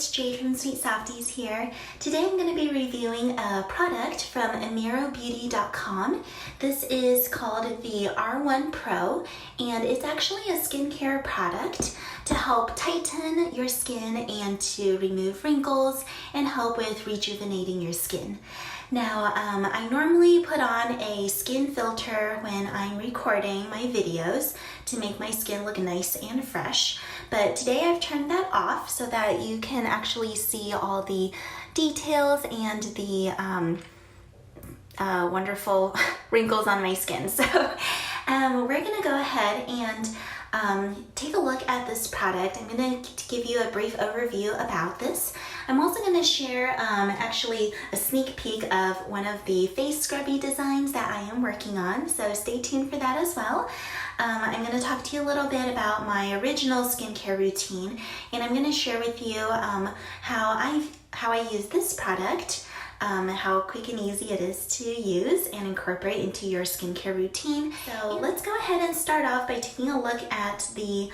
it's Jade from Sweet Softies here. Today I'm going to be reviewing a product from AMIRObeauty.com. This is called the R1 Pro, and it's actually a skincare product to help tighten your skin and to remove wrinkles and help with rejuvenating your skin. Now, I normally put on a skin filter when I'm recording my videos to make my skin look nice and fresh, but today I've turned that off so that you can actually see all the details and the wonderful wrinkles on my skin. So we're gonna go ahead and take a look at this product. I'm going to give you a brief overview about this. I'm also going to share actually a sneak peek of one of the face scrubby designs that I am working on, so stay tuned for that as well. I'm going to talk to you a little bit about my original skincare routine, and I'm going to share with you how I use this product, how quick and easy it is to use and incorporate into your skincare routine. So let's go ahead and start off by taking a look at the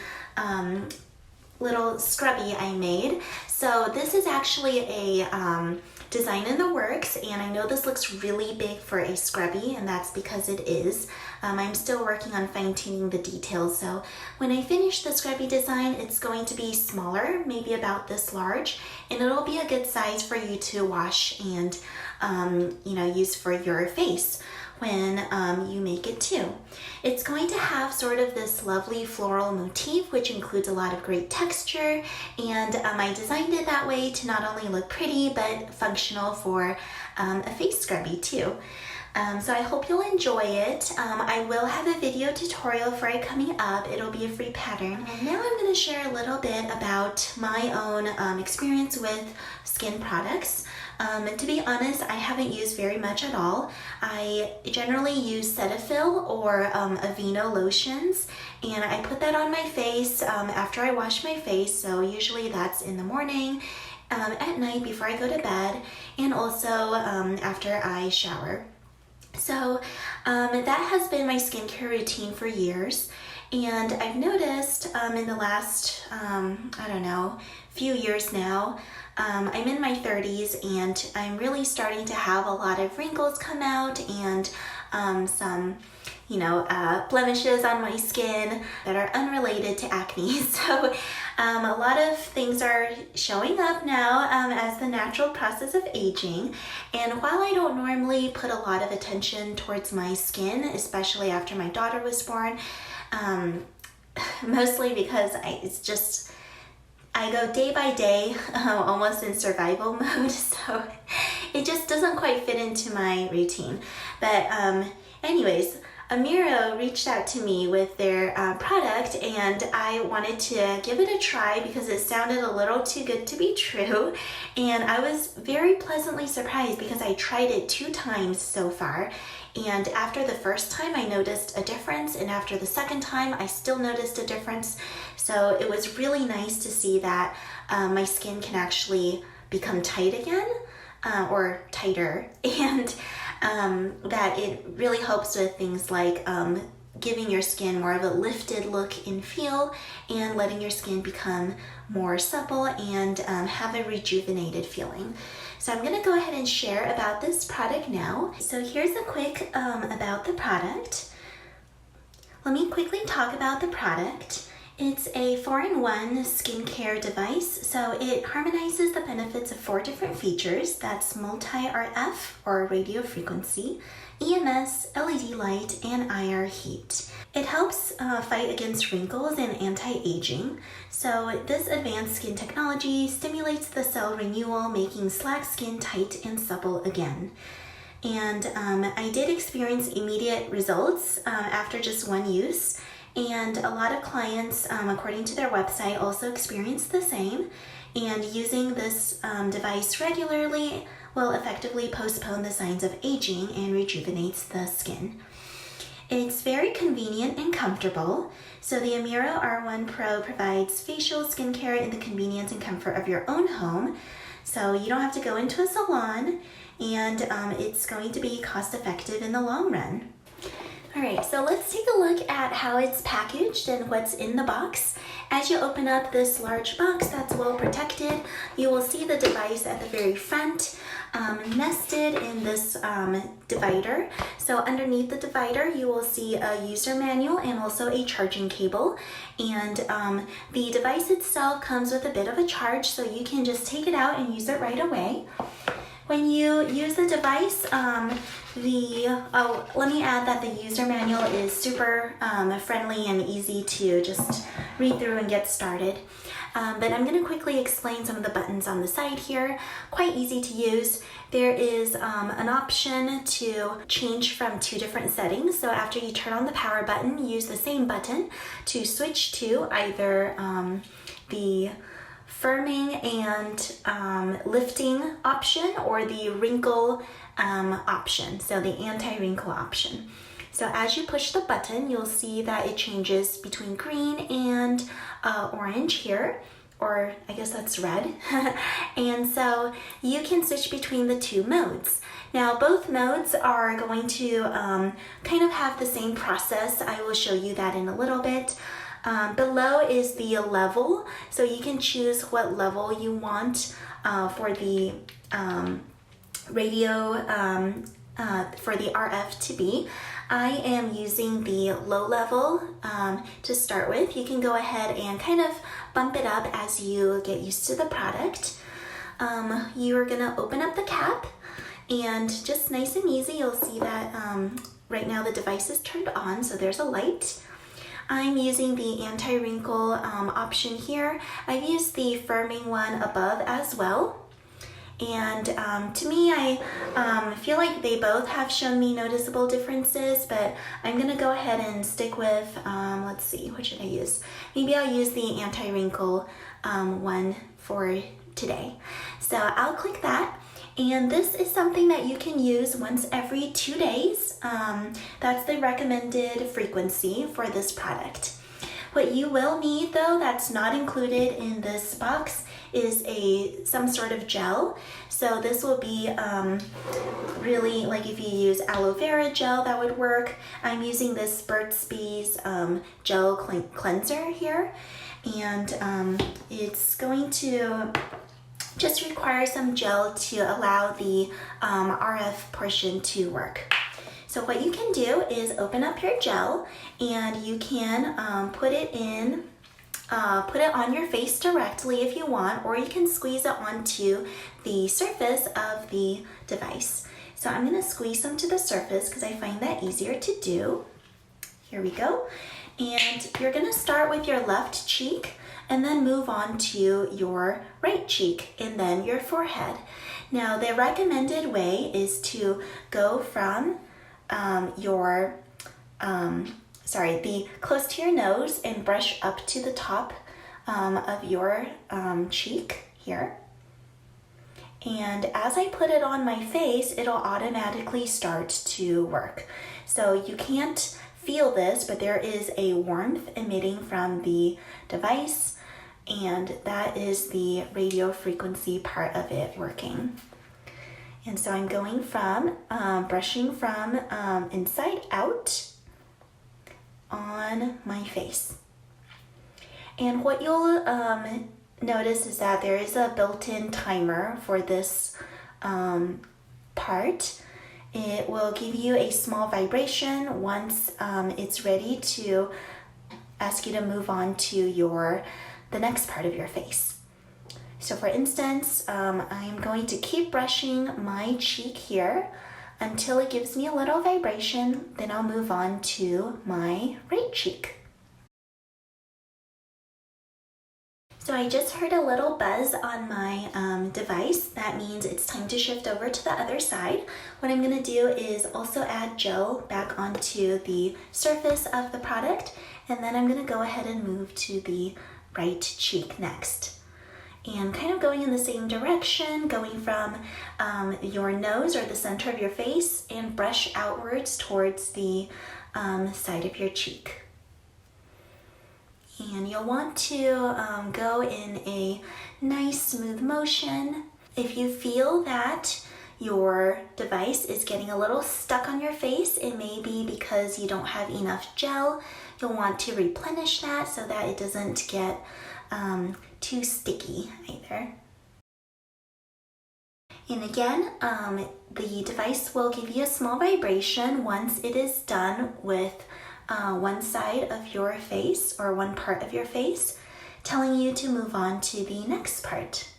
little scrubby I made. So this is actually a design in the works, and I know this looks really big for a scrubby, and that's because it is. I'm still working on fine-tuning the details, so when I finish the scrubby design, it's going to be smaller, maybe about this large, and it'll be a good size for you to wash and use for your face when you make it too. It's going to have sort of this lovely floral motif, which includes a lot of great texture, and I designed it that way to not only look pretty but functional for a face scrubby too. So I hope you'll enjoy it. I will have a video tutorial for it coming up. It'll be a free pattern. And now I'm going to share a little bit about my own experience with skin products. And to be honest, I haven't used very much at all. I generally use Cetaphil or Aveeno lotions, and I put that on my face after I wash my face, so usually that's in the morning, at night before I go to bed, and also after I shower. So that has been my skincare routine for years, and I've noticed in the last, few years now, I'm in my 30s and I'm really starting to have a lot of wrinkles come out and some blemishes on my skin that are unrelated to acne. So a lot of things are showing up now as the natural process of aging. And while I don't normally put a lot of attention towards my skin, especially after my daughter was born, mostly because I go day by day, almost in survival mode, so it just doesn't quite fit into my routine. But anyways, AMIRO reached out to me with their product, and I wanted to give it a try because it sounded a little too good to be true, and I was very pleasantly surprised because I tried it 2 times so far, and after the first time I noticed a difference, and after the second time I still noticed a difference. So it was really nice to see that my skin can actually become tight again, or tighter, and that it really helps with things like giving your skin more of a lifted look and feel, and letting your skin become more supple and have a rejuvenated feeling. So I'm going to go ahead and share about this product now. So here's a quick about the product. Let me quickly talk about the product. It's a 4-in-1 skincare device, so it harmonizes the benefits of 4 different features. That's multi-RF, or radio frequency, EMS, LED light, and IR heat. It helps fight against wrinkles and anti-aging. So this advanced skin technology stimulates the cell renewal, making slack skin tight and supple again. And I did experience immediate results after just 1 use. And a lot of clients, according to their website, also experience the same. And using this device regularly will effectively postpone the signs of aging and rejuvenates the skin. It's very convenient and comfortable. So the AMIRO R1 Pro provides facial skincare in the convenience and comfort of your own home. So you don't have to go into a salon, and it's going to be cost effective in the long run. Alright, so let's take a look at how it's packaged and what's in the box, As you open up this large box that's well protected, you will see the device at the very front, nested in this divider. So underneath the divider, you will see a user manual and also a charging cable. And the device itself comes with a bit of a charge, so you can just take it out and use it right away. When you use the device, let me add that the user manual is super friendly and easy to just read through and get started. But I'm going to quickly explain some of the buttons on the side here. Quite easy to use. There is an option to change from 2 different settings. So after you turn on the power button, use the same button to switch to either the firming and lifting option or the wrinkle option, so the anti-wrinkle option. So as you push the button, you'll see that it changes between green and orange here, or I guess that's red. And so you can switch between the 2 modes. Now both modes are going to kind of have the same process. I will show you that in a little bit. Below is the level, so you can choose what level you want for the radio, for the RF to be. I am using the low level to start with. You can go ahead and kind of bump it up as you get used to the product. You are going to open up the cap, and just nice and easy, you'll see that right now the device is turned on, so there's a light. I'm using the anti-wrinkle option here. I've used the firming one above as well. And to me, I feel like they both have shown me noticeable differences, but I'm gonna go ahead and stick with, let's see, what should I use? Maybe I'll use the anti-wrinkle one for today. So I'll click that. And this is something that you can use once every 2 days. That's the recommended frequency for this product. What you will need, though, that's not included in this box is some sort of gel. So this will be really, like if you use aloe vera gel, that would work. I'm using this Burt's Bees gel cleanser here. And it's going to just require some gel to allow the RF portion to work. So what you can do is open up your gel, and you can put it on your face directly if you want, or you can squeeze it onto the surface of the device. So I'm going to squeeze some to the surface because I find that easier to do. Here we go. And you're going to start with your left cheek and then move on to your right cheek and then your forehead. Now, the recommended way is to go from the close to your nose and brush up to the top of your cheek here. And as I put it on my face, it'll automatically start to work. So you can't feel this, but there is a warmth emitting from the device, and that is the radio frequency part of it working. And so I'm going from, brushing from inside out on my face. And what you'll notice is that there is a built-in timer for this part. It will give you a small vibration once it's ready to ask you to move on to the next part of your face. So for instance, I'm going to keep brushing my cheek here until it gives me a little vibration, then I'll move on to my right cheek. So I just heard a little buzz on my device. That means it's time to shift over to the other side. What I'm going to do is also add gel back onto the surface of the product, and then I'm going to go ahead and move to the right cheek next. And kind of going in the same direction, going from your nose or the center of your face and brush outwards towards the side of your cheek. And you'll want to go in a nice smooth motion. If you feel that your device is getting a little stuck on your face, it may be because you don't have enough gel. You'll want to replenish that so that it doesn't get too sticky either. And again, the device will give you a small vibration once it is done with one side of your face or one part of your face, telling you to move on to the next part.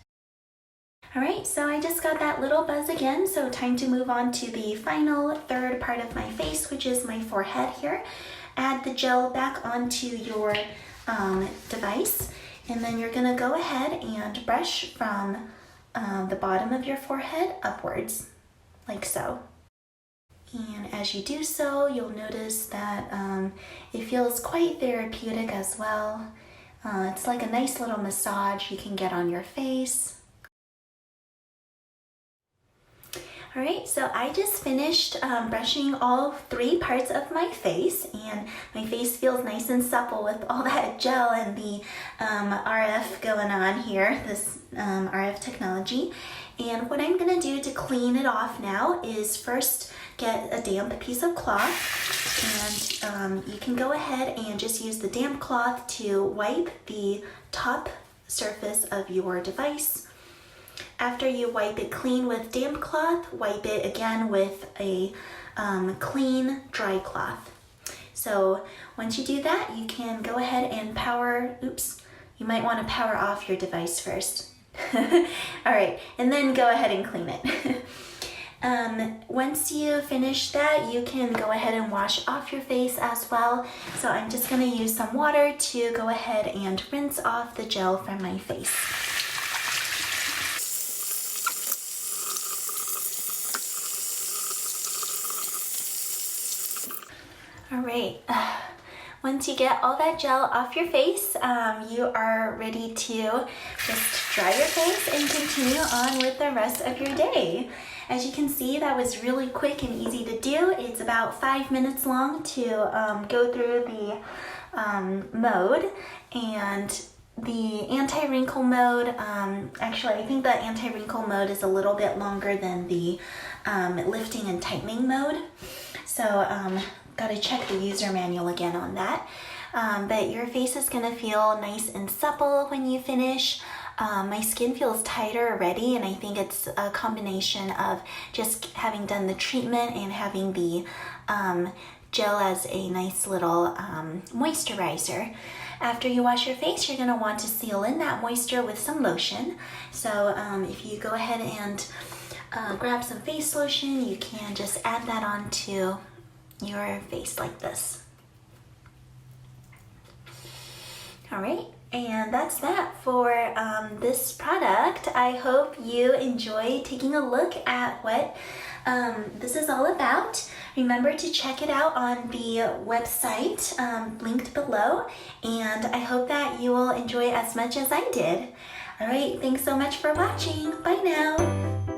All right, so I just got that little buzz again, so time to move on to the final third part of my face, which is my forehead here. Add the gel back onto your device, and then you're gonna go ahead and brush from the bottom of your forehead upwards, like so. And as you do so, you'll notice that it feels quite therapeutic as well. It's like a nice little massage you can get on your face. All right, so I just finished brushing all 3 parts of my face, and my face feels nice and supple with all that gel and the RF going on here, this RF technology. And what I'm gonna do to clean it off now is first get a damp piece of cloth, and you can go ahead and just use the damp cloth to wipe the top surface of your device. After you wipe it clean with damp cloth, wipe it again with a clean dry cloth. So once you do that, you can go ahead and you might want to power off your device first. All right, and then go ahead and clean it. Once you finish that, you can go ahead and wash off your face as well. So I'm just going to use some water to go ahead and rinse off the gel from my face. All right, once you get all that gel off your face, you are ready to just dry your face and continue on with the rest of your day. As you can see, that was really quick and easy to do. It's about 5 minutes long to go through the mode, and the anti-wrinkle mode, actually I think the anti-wrinkle mode is a little bit longer than the lifting and tightening mode. So gotta check the user manual again on that. But your face is gonna feel nice and supple when you finish. My skin feels tighter already, and I think it's a combination of just having done the treatment and having the gel as a nice little moisturizer. After you wash your face, you're gonna want to seal in that moisture with some lotion. So if you go ahead and grab some face lotion, you can just add that onto your face like this. All right, and that's that for this product. I hope you enjoy taking a look at what this is all about. Remember to check it out on the website linked below, and I hope that you will enjoy as much as I did. All right, thanks so much for watching. Bye now.